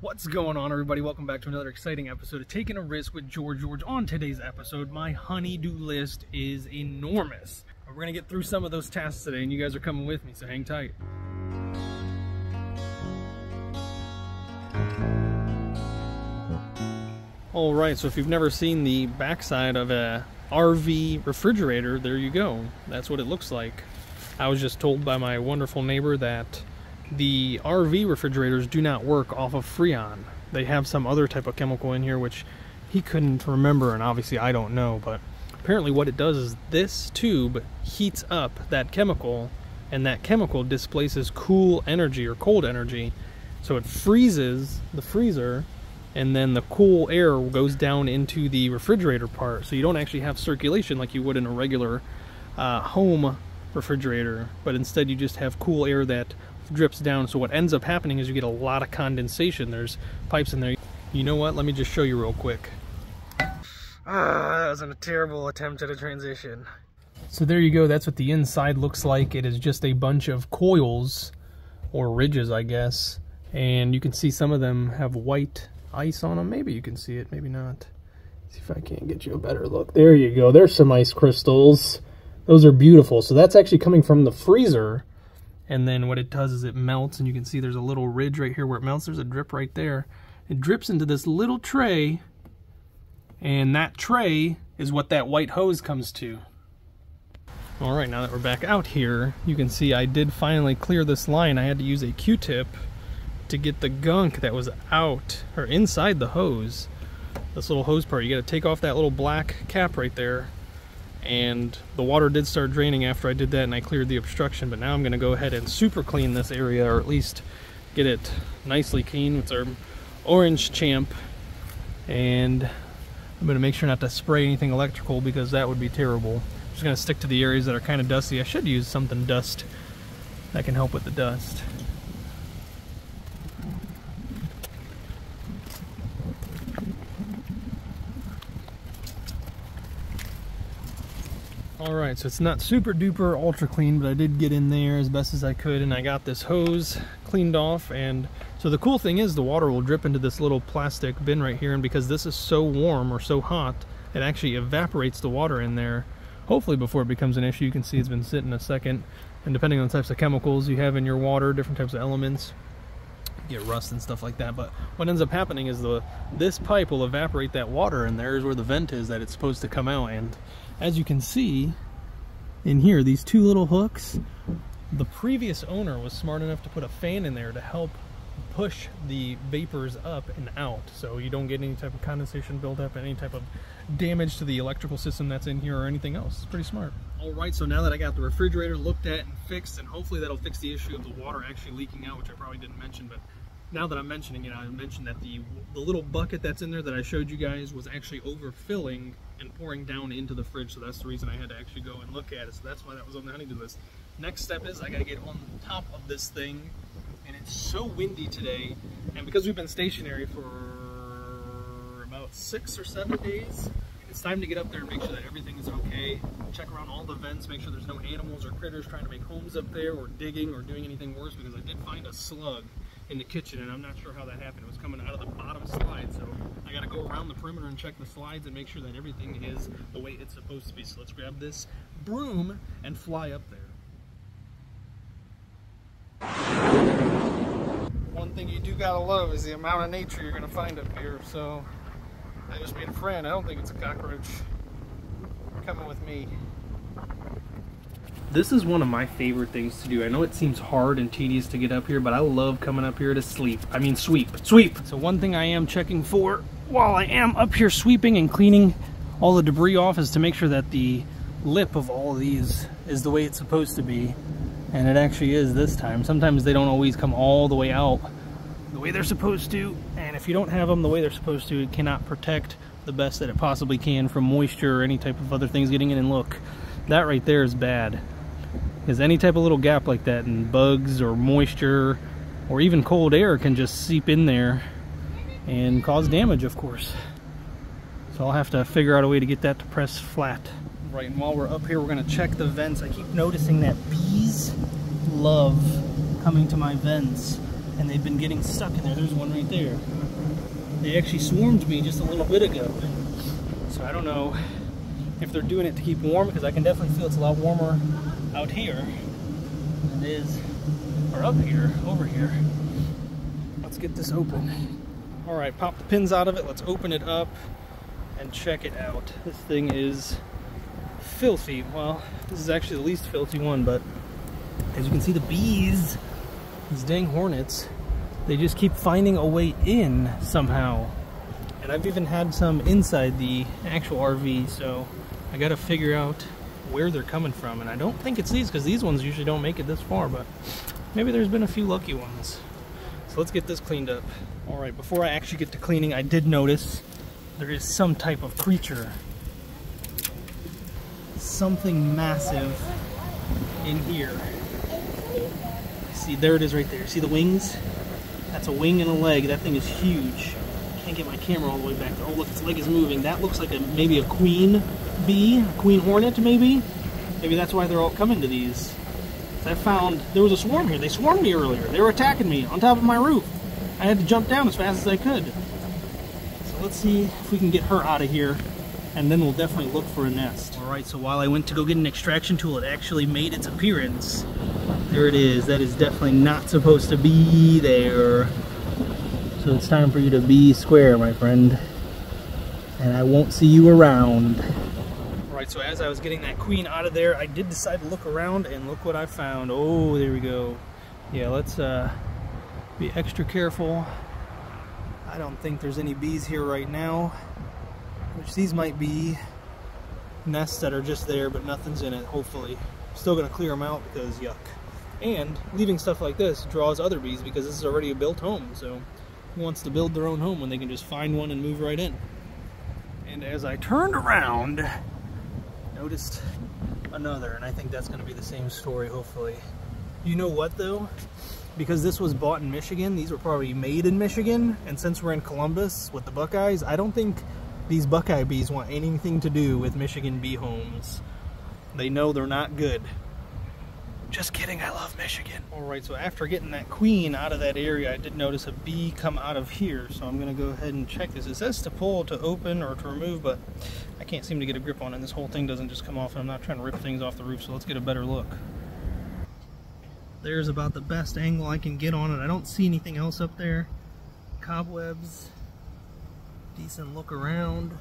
What's going on, everybody? Welcome back to another exciting episode of Taking a Risk with George. On today's episode, my honey-do list is enormous. We're going to get through some of those tasks today, and you guys are coming with me, so hang tight. Alright, so if you've never seen the backside of a RV refrigerator, there you go. That's what it looks like. I was just told by my wonderful neighbor that the RV refrigerators do not work off of Freon. They have some other type of chemical in here which he couldn't remember, and obviously I don't know, but apparently what it does is this tube heats up that chemical, and that chemical displaces cool energy or cold energy, so it freezes the freezer, and then the cool air goes down into the refrigerator part, so you don't actually have circulation like you would in a regular home refrigerator, but instead you just have cool air that drips down. So what ends up happening is you get a lot of condensation. There's pipes in there. You know what? Let me just show you real quick. That was a terrible attempt at a transition. So there you go. That's what the inside looks like. It is just a bunch of coils, or ridges, I guess. And you can see some of them have white ice on them. Maybe you can see it, maybe not. See if I can't get you a better look. There you go. There's some ice crystals. Those are beautiful. So that's actually coming from the freezer. And then what it does is it melts, and you can see there's a little ridge right here where it melts. There's a drip right there. It drips into this little tray, and that tray is what that white hose comes to. All right, now that we're back out here, you can see I did finally clear this line. I had to use a Q-tip to get the gunk that was out, or inside the hose. This little hose part, you gotta take off that little black cap right there. And the water did start draining after I did that, and I cleared the obstruction, but now I'm going to go ahead and super clean this area, or at least get it nicely clean with our orange champ. And I'm going to make sure not to spray anything electrical because that would be terrible. I'm just going to stick to the areas that are kind of dusty. I should use something dust that can help with the dust. Alright, so it's not super duper ultra clean, but I did get in there as best as I could, and I got this hose cleaned off. And so the cool thing is the water will drip into this little plastic bin right here, and because this is so warm or so hot, it actually evaporates the water in there, hopefully before it becomes an issue. You can see it's been sitting a second, and depending on the types of chemicals you have in your water, different types of elements, you get rust and stuff like that. But what ends up happening is this pipe will evaporate that water, and there's where the vent is that it's supposed to come out. And as you can see in here, these two little hooks, the previous owner was smart enough to put a fan in there to help push the vapors up and out, so you don't get any type of condensation buildup, any type of damage to the electrical system that's in here or anything else. It's pretty smart. Alright, so now that I got the refrigerator looked at and fixed, and hopefully that'll fix the issue of the water actually leaking out, which I probably didn't mention, but now that I'm mentioning it, I mentioned that the little bucket that's in there that I showed you guys was actually overfilling and pouring down into the fridge, so that's the reason I had to actually go and look at it. So that's why that was on the honey-do list. Next step is I gotta get on top of this thing, and it's so windy today, and because we've been stationary for about 6 or 7 days, it's time to get up there and make sure that everything is okay. Check around all the vents, make sure there's no animals or critters trying to make homes up there or digging or doing anything worse, because I did find a slug in the kitchen, and I'm not sure how that happened. It was coming out of the bottom slide, so I gotta go around the perimeter and check the slides and make sure that everything is the way it's supposed to be. So let's grab this broom and fly up there. One thing you do gotta love is the amount of nature you're gonna find up here. So I just made a friend. I don't think it's a cockroach. Coming with me. This is one of my favorite things to do. I know it seems hard and tedious to get up here, but I love coming up here to sweep. So one thing I am checking for while I am up here sweeping and cleaning all the debris off is to make sure that the lip of all of these is the way it's supposed to be. And it actually is this time. Sometimes they don't always come all the way out the way they're supposed to. And if you don't have them the way they're supposed to, it cannot protect the best that it possibly can from moisture or any type of other things getting in. And look, that right there is bad. Because any type of little gap like that, and bugs or moisture or even cold air can just seep in there and cause damage, of course. So I'll have to figure out a way to get that to press flat. Right, and while we're up here, we're going to check the vents. I keep noticing that bees love coming to my vents. and they've been getting stuck in there. There's one right there. They actually swarmed me just a little bit ago. So I don't know if they're doing it to keep warm, because I can definitely feel it's a lot warmer out here than it is, or up here, over here. Let's get this open. All right, pop the pins out of it. Let's open it up and check it out. This thing is filthy. Well, this is actually the least filthy one, but as you can see, the bees, these dang hornets, they just keep finding a way in somehow. And I've even had some inside the actual RV, so I gotta figure out where they're coming from. And I don't think it's these, because these ones usually don't make it this far, but maybe there's been a few lucky ones. So let's get this cleaned up. All right, before I actually get to cleaning, I did notice there is some type of creature. Something massive in here. See, there it is right there. See the wings? That's a wing and a leg. That thing is huge. Can't get my camera all the way back. Oh, look, its leg is moving. That looks like maybe a queen bee, a queen hornet, maybe? Maybe that's why they're all coming to these. I found there was a swarm here. They swarmed me earlier. They were attacking me on top of my roof. I had to jump down as fast as I could. So let's see if we can get her out of here, and then we'll definitely look for a nest. All right, so while I went to go get an extraction tool, it actually made its appearance. There it is. That is definitely not supposed to be there. So it's time for you to be square, my friend. And I won't see you around. All right, so as I was getting that queen out of there, I did decide to look around, and look what I found. Oh, there we go. Yeah, let's be extra careful. I don't think there's any bees here right now, which these might be nests that are just there, but nothing's in it, hopefully. Still gonna clear them out because yuck. And leaving stuff like this draws other bees, because this is already a built home, so who wants to build their own home when they can just find one and move right in? And as I turned around, noticed another, and I think that's going to be the same story, hopefully. You know what, though? Because this was bought in Michigan, these were probably made in Michigan, and since we're in Columbus with the Buckeyes, I don't think these Buckeye bees want anything to do with Michigan bee homes. They know they're not good. Just kidding, I love Michigan. Alright, so after getting that queen out of that area, I did notice a bee come out of here, so I'm going to go ahead and check this. It says to pull, to open, or to remove, but I can't seem to get a grip on it. This whole thing doesn't just come off, and I'm not trying to rip things off the roof, so let's get a better look. There's about the best angle I can get on it. I don't see anything else up there. Cobwebs. Decent look around.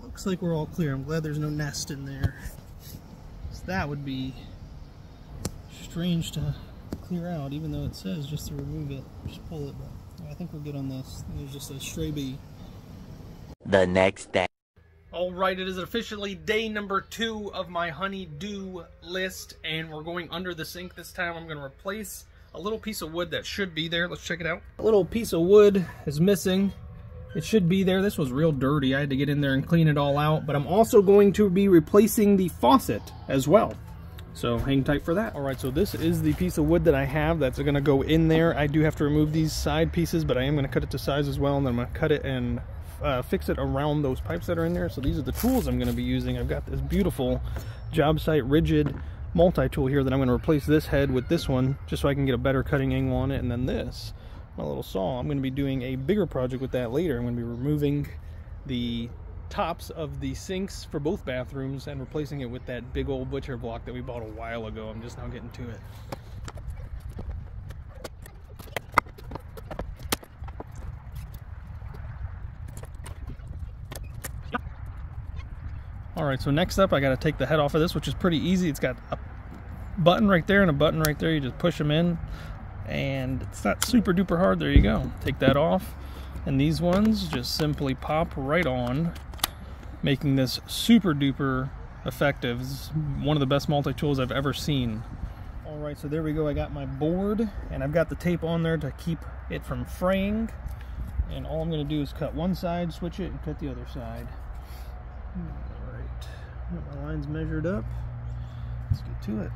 Looks like we're all clear. I'm glad there's no nest in there. So that would be strange to clear out, even though it says just to remove it, just pull it. But I think we're good on this. There's just a stray bee. The next day. Alright, it is officially day number 2 of my honey-do list, and we're going under the sink this time. I'm going to replace a little piece of wood that should be there. Let's check it out. A little piece of wood is missing. It should be there. This was real dirty. I had to get in there and clean it all out. But I'm also going to be replacing the faucet as well. So hang tight for that. Alright, so this is the piece of wood that I have that's going to go in there. I do have to remove these side pieces, but I am going to cut it to size as well. And then I'm going to cut it and fix it around those pipes that are in there. So these are the tools I'm going to be using. I've got this beautiful job site rigid multi-tool here that I'm going to replace this head with this one, just so I can get a better cutting angle on it. And then this, my little saw, I'm going to be doing a bigger project with that later. I'm going to be removing the tops of the sinks for both bathrooms and replacing it with that big old butcher block that we bought a while ago. I'm just now getting to it. Alright, so next up I got to take the head off of this, which is pretty easy. It's got a button right there and a button right there. You just push them in, and it's not super duper hard. There you go. Take that off, and these ones just simply pop right on, making this super duper effective. This is one of the best multi-tools I've ever seen. Alright, so there we go. I got my board, and I've got the tape on there to keep it from fraying, and all I'm going to do is cut one side, switch it, and cut the other side. Alright, got my lines measured up. Let's get to it.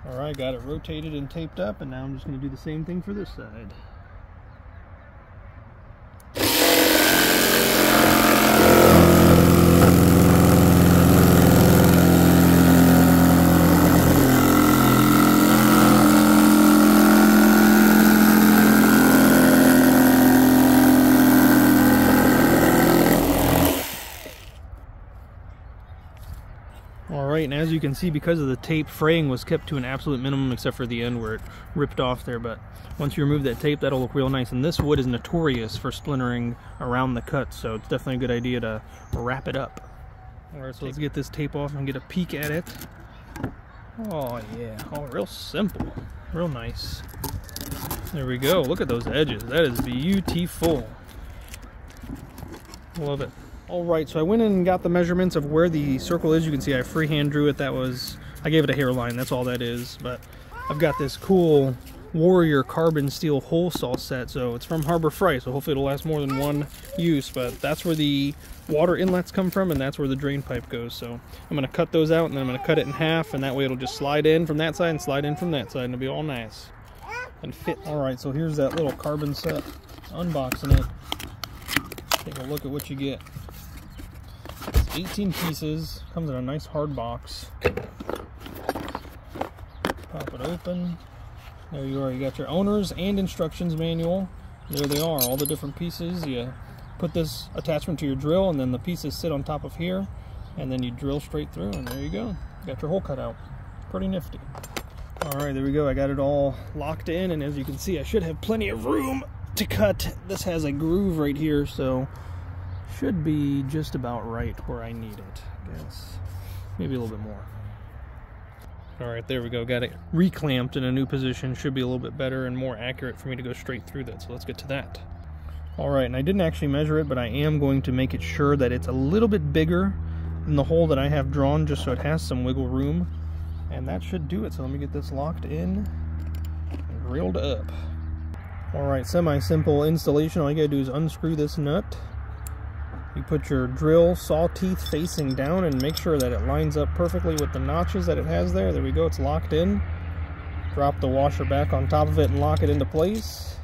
Alright, got it rotated and taped up, and now I'm just going to do the same thing for this side. Alright, and as you can see, because of the tape, fraying was kept to an absolute minimum except for the end where it ripped off there, but once you remove that tape, that'll look real nice. And this wood is notorious for splintering around the cut, so it's definitely a good idea to wrap it up. Alright, so let's get this tape off and get a peek at it. Oh yeah, oh, real simple, real nice. There we go, look at those edges, that is beautiful. Love it. Alright, so I went in and got the measurements of where the circle is. You can see I freehand drew it. I gave it a hairline, that's all that is. But I've got this cool Warrior carbon steel hole saw set. So it's from Harbor Freight, so hopefully it'll last more than one use. But that's where the water inlets come from, and that's where the drain pipe goes. So I'm going to cut those out, and then I'm going to cut it in half, and that way it'll just slide in from that side and slide in from that side, and it'll be all nice and fit. Alright, so here's that little carbon set. Unboxing it. Take a look at what you get. 18 pieces, comes in a nice hard box. Pop it open. There you are, you got your owner's and instructions manual. There they are, all the different pieces. You put this attachment to your drill, and then the pieces sit on top of here, and then you drill straight through, and there you go. You got your hole cut out. Pretty nifty. Alright, there we go. I got it all locked in, and as you can see, I should have plenty of room to cut. This has a groove right here, so should be just about right where I need it, I guess. Maybe a little bit more. Alright, there we go. Got it reclamped in a new position. Should be a little bit better and more accurate for me to go straight through that, so let's get to that. Alright, and I didn't actually measure it, but I am going to make it sure that it's a little bit bigger than the hole that I have drawn, just so it has some wiggle room. And that should do it, so let me get this locked in and reeled up. Alright, semi-simple installation. All you gotta do is unscrew this nut. You put your drill saw teeth facing down and make sure that it lines up perfectly with the notches that it has there. There we go, it's locked in. Drop the washer back on top of it and lock it into place.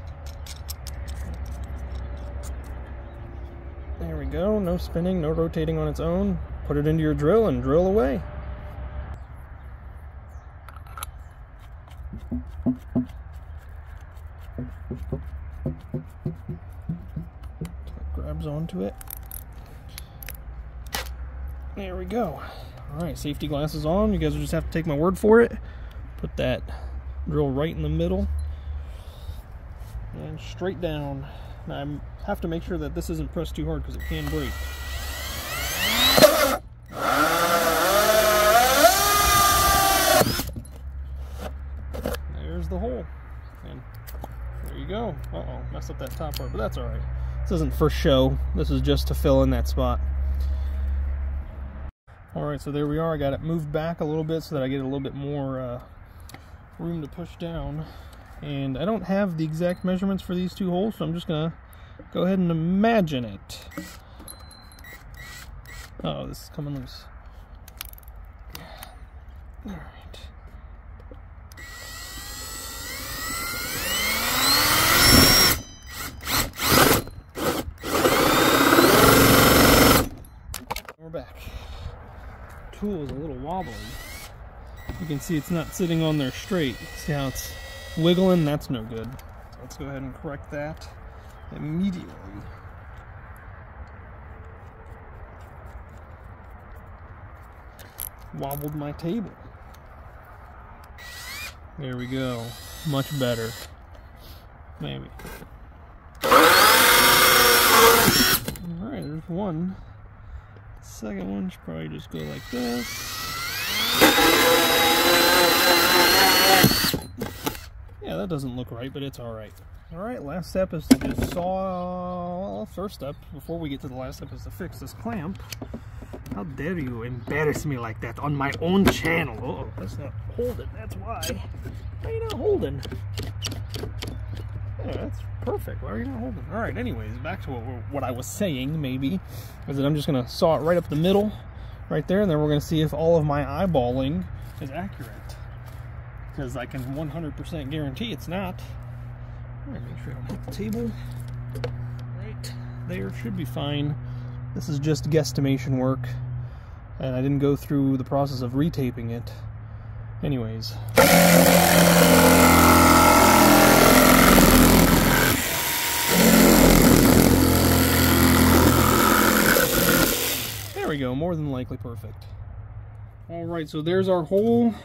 There we go, no spinning, no rotating on its own. Put it into your drill and drill away. Grabs onto it. There we go. Alright, safety glasses on. You guys will just have to take my word for it. Put that drill right in the middle. And straight down. Now I have to make sure that this isn't pressed too hard because it can break. There's the hole. And there you go. Uh-oh, messed up that top part, but that's alright. This isn't for show. This is just to fill in that spot. Alright, so there we are. I got it moved back a little bit so that I get a little bit more room to push down. And I don't have the exact measurements for these two holes, so I'm just going to go ahead and imagine it. Oh, this is coming loose. Alright. We're back. Tool is a little wobbly. You can see it's not sitting on there straight. See how it's wiggling? That's no good. Let's go ahead and correct that immediately. Wobbled my table. There we go. Much better. Maybe. Alright, there's one. Second one should probably just go like this. Yeah, that doesn't look right, but it's alright. Alright, last step is to just saw... Well, first step, before we get to the last step, is to fix this clamp. How dare you embarrass me like that on my own channel? Uh-oh, that's not holding, that's why. Why are you not holding? Yeah, that's perfect. Why are you not holding? Alright, anyways, back to what I was saying, maybe, is that I'm just going to saw it right up the middle, right there, and then we're going to see if all of my eyeballing is accurate. because I can 100% guarantee it's not. Alright, make sure I don't hit the table. Right there, should be fine. This is just guesstimation work, and I didn't go through the process of retaping it. Anyways. There we go, more than likely perfect. Alright, so there's our hole.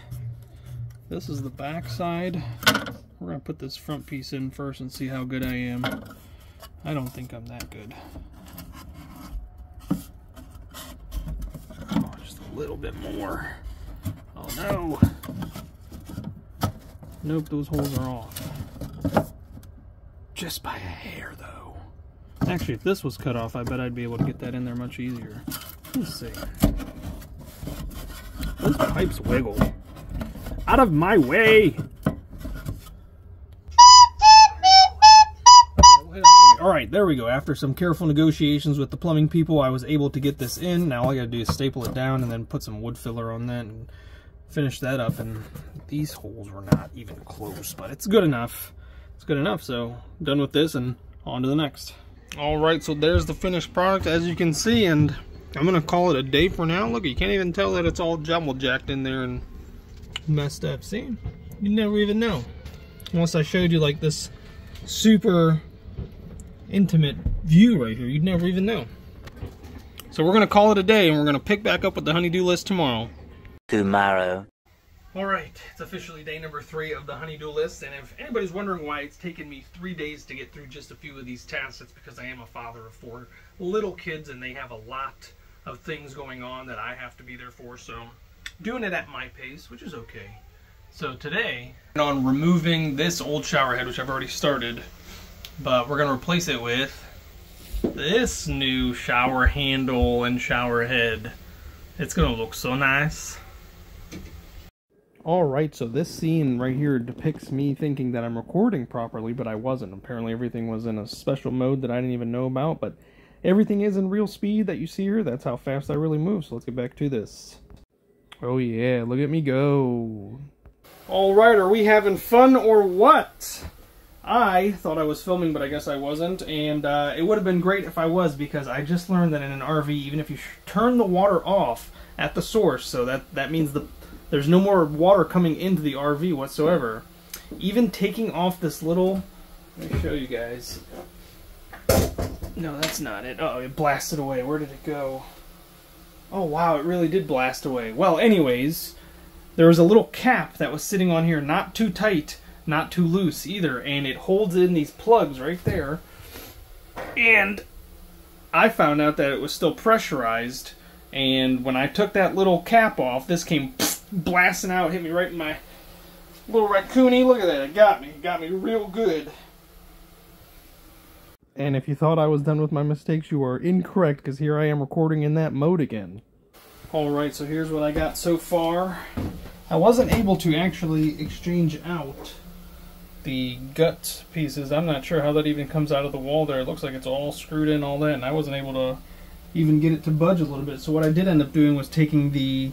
This is the back side. We're going to put this front piece in first and see how good I am. I don't think I'm that good. Oh, just a little bit more. Oh no! Nope, those holes are off. Just by a hair though. Actually, if this was cut off, I bet I'd be able to get that in there much easier. Let's see. Those pipes wiggle. Out of my way! Alright, there we go. After some careful negotiations with the plumbing people, I was able to get this in. Now all I gotta do is staple it down and then put some wood filler on that and finish that up. And these holes were not even close, but it's good enough. It's good enough, so done with this and on to the next. Alright, so there's the finished product as you can see, and I'm gonna call it a day for now. Look, you can't even tell that it's all jumble jacked in there and messed up. See? You never even know. Unless I showed you like this super intimate view right here, you'd never even know. So we're gonna call it a day, and we're gonna pick back up with the honey-do list tomorrow. Alright, it's officially day number 3 of the honey-do list, and if anybody's wondering why it's taken me 3 days to get through just a few of these tasks, it's because I am a father of 4 little kids, and they have a lot of things going on that I have to be there for, so doing it at my pace, which is okay. So today, on removing this old shower head, which I've already started, but we're going to replace it with this new shower handle and shower head. It's going to look so nice. Alright, so this scene right here depicts me thinking that I'm recording properly, but I wasn't. Apparently everything was in a special mode that I didn't even know about, but everything is in real speed that you see here. That's how fast I really move, so let's get back to this. Oh yeah, look at me go. Alright, are we having fun or what? I thought I was filming, but I guess I wasn't, and it would have been great if I was, because I just learned that in an RV, even if you turn the water off at the source, so that means there's no more water coming into the RV whatsoever. Even taking off this little, let me show you guys. No, that's not it. Oh, it blasted away. Where did it go? Oh wow, it really did blast away. Well, anyways, there was a little cap that was sitting on here, not too tight, not too loose either, and it holds in these plugs right there. And I found out that it was still pressurized, and when I took that little cap off, this came blasting out, hit me right in my little raccoony. Look at that, it got me real good. And if you thought I was done with my mistakes, you are incorrect, because here I am recording in that mode again. Alright, so here's what I got so far. I wasn't able to actually exchange out the gut pieces. I'm not sure how that even comes out of the wall there. It looks like it's all screwed in, all that, and I wasn't able to even get it to budge a little bit. So what I did end up doing was taking the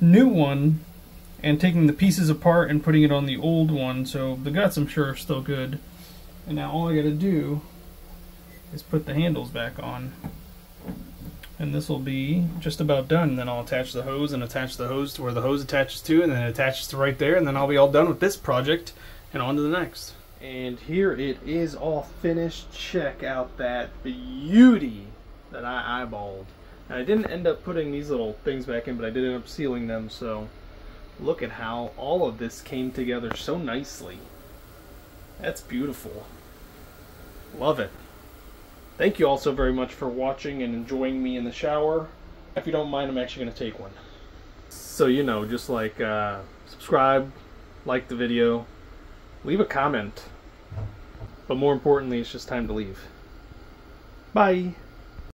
new one and taking the pieces apart and putting it on the old one. So the guts, I'm sure, are still good. And now all I gotta do is put the handles back on. And this will be just about done. And then I'll attach the hose and attach the hose to where the hose attaches to, and then it attaches to right there, and then I'll be all done with this project and on to the next. And here it is all finished. Check out that beauty that I eyeballed. And I didn't end up putting these little things back in, but I did end up sealing them, so look at how all of this came together so nicely. That's beautiful. Love it. Thank you all so very much for watching and enjoying me in the shower. If you don't mind, I'm actually going to take one. So, you know, just like subscribe, like the video, leave a comment. But more importantly, it's just time to leave. Bye.